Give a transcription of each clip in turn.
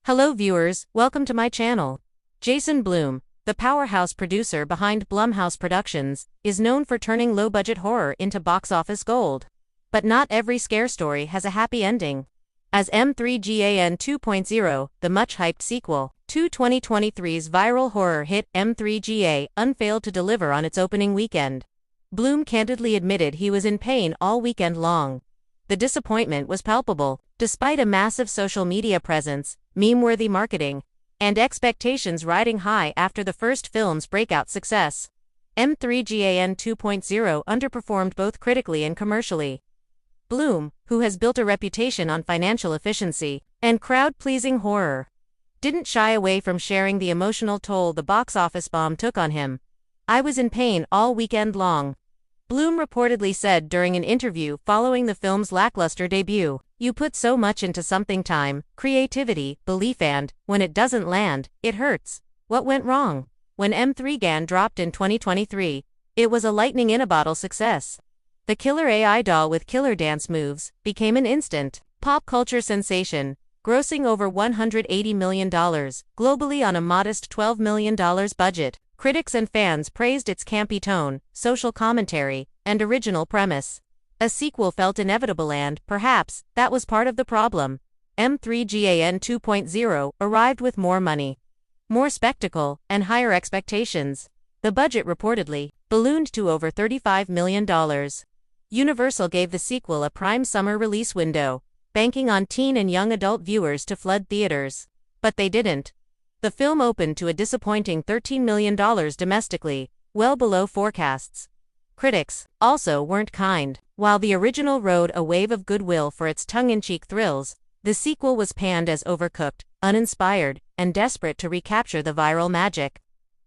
Hello viewers, welcome to my channel. Jason Blum, the powerhouse producer behind Blumhouse Productions, is known for turning low-budget horror into box office gold. But not every scare story has a happy ending. As M3GAN 2.0, the much-hyped sequel to 2023's viral horror hit M3GA, unfailed to deliver on its opening weekend. Blum candidly admitted he was in pain all weekend long. The disappointment was palpable, despite a massive social media presence, meme-worthy marketing, and expectations riding high after the first film's breakout success. M3GAN 2.0 underperformed both critically and commercially. Blum, who has built a reputation on financial efficiency and crowd-pleasing horror, didn't shy away from sharing the emotional toll the box office bomb took on him. "I was in pain all weekend long," Blum reportedly said during an interview following the film's lackluster debut. "You put so much into something: time, creativity, belief, and, when it doesn't land, it hurts." What went wrong? When M3GAN dropped in 2023, it was a lightning-in-a-bottle success. The killer AI doll with killer dance moves became an instant pop culture sensation, grossing over $180 million globally on a modest $12 million budget. Critics and fans praised its campy tone, social commentary, and original premise. A sequel felt inevitable, and, perhaps, that was part of the problem. M3GAN 2.0 arrived with more money, more spectacle, and higher expectations. The budget reportedly ballooned to over $35 million. Universal gave the sequel a prime summer release window, banking on teen and young adult viewers to flood theaters. But they didn't. The film opened to a disappointing $13 million domestically, well below forecasts. Critics also weren't kind. While the original rode a wave of goodwill for its tongue-in-cheek thrills, the sequel was panned as overcooked, uninspired, and desperate to recapture the viral magic.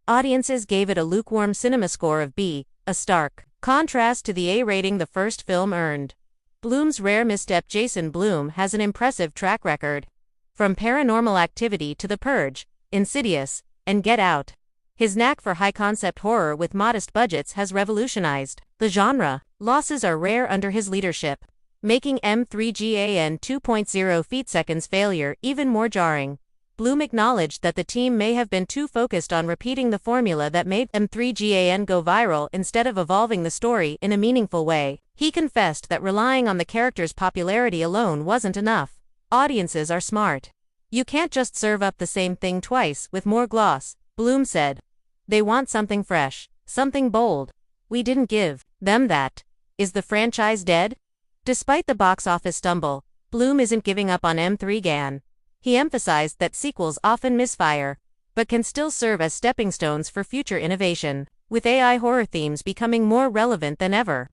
Audiences gave it a lukewarm cinema score of B, a stark contrast to the A rating the first film earned. Blum's rare misstep. Jason Blum has an impressive track record. From Paranormal Activity to The Purge, Insidious, and Get Out, his knack for high-concept horror with modest budgets has revolutionized the genre. Losses are rare under his leadership, making M3GAN 2.0 feet-seconds failure even more jarring. Blum acknowledged that the team may have been too focused on repeating the formula that made M3GAN go viral instead of evolving the story in a meaningful way. He confessed that relying on the character's popularity alone wasn't enough. "Audiences are smart. You can't just serve up the same thing twice with more gloss," Blum said. "They want something fresh, something bold. We didn't give them that." Is the franchise dead? Despite the box office stumble, Blum isn't giving up on M3GAN. He emphasized that sequels often misfire, but can still serve as stepping stones for future innovation. With AI horror themes becoming more relevant than ever,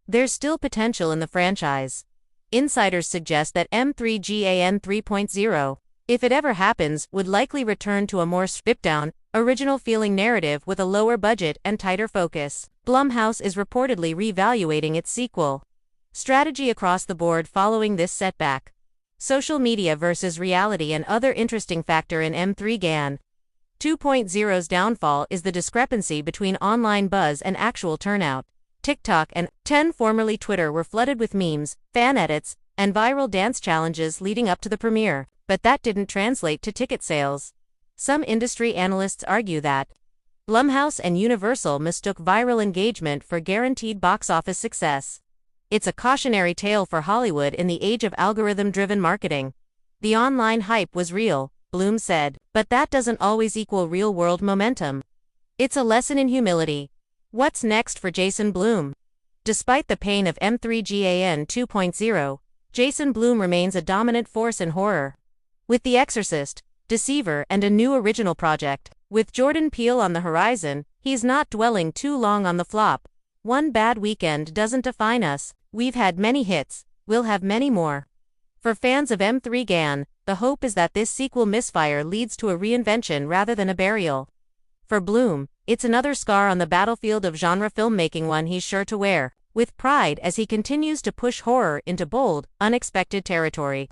there's still potential in the franchise. Insiders suggest that M3GAN 3.0, if it ever happens, would likely return to a more stripped-down, original-feeling narrative with a lower budget and tighter focus. Blumhouse is reportedly reevaluating its sequel strategy across the board following this setback. Social media versus reality. And other interesting factor in M3GAN 2.0's downfall is the discrepancy between online buzz and actual turnout. TikTok and 10 formerly Twitter were flooded with memes, fan edits, and viral dance challenges leading up to the premiere, but that didn't translate to ticket sales. Some industry analysts argue that Blumhouse and Universal mistook viral engagement for guaranteed box office success. It's a cautionary tale for Hollywood in the age of algorithm-driven marketing. "The online hype was real," Blum said, "but that doesn't always equal real-world momentum. It's a lesson in humility." What's next for Jason Blum? Despite the pain of M3GAN 2.0, Jason Blum remains a dominant force in horror. With The Exorcist, Deceiver, and a new original project with Jordan Peele on the horizon, he's not dwelling too long on the flop. "One bad weekend doesn't define us. We've had many hits, we'll have many more." For fans of M3GAN, the hope is that this sequel misfire leads to a reinvention rather than a burial. For Blum, it's another scar on the battlefield of genre filmmaking, one he's sure to wear with pride as he continues to push horror into bold, unexpected territory.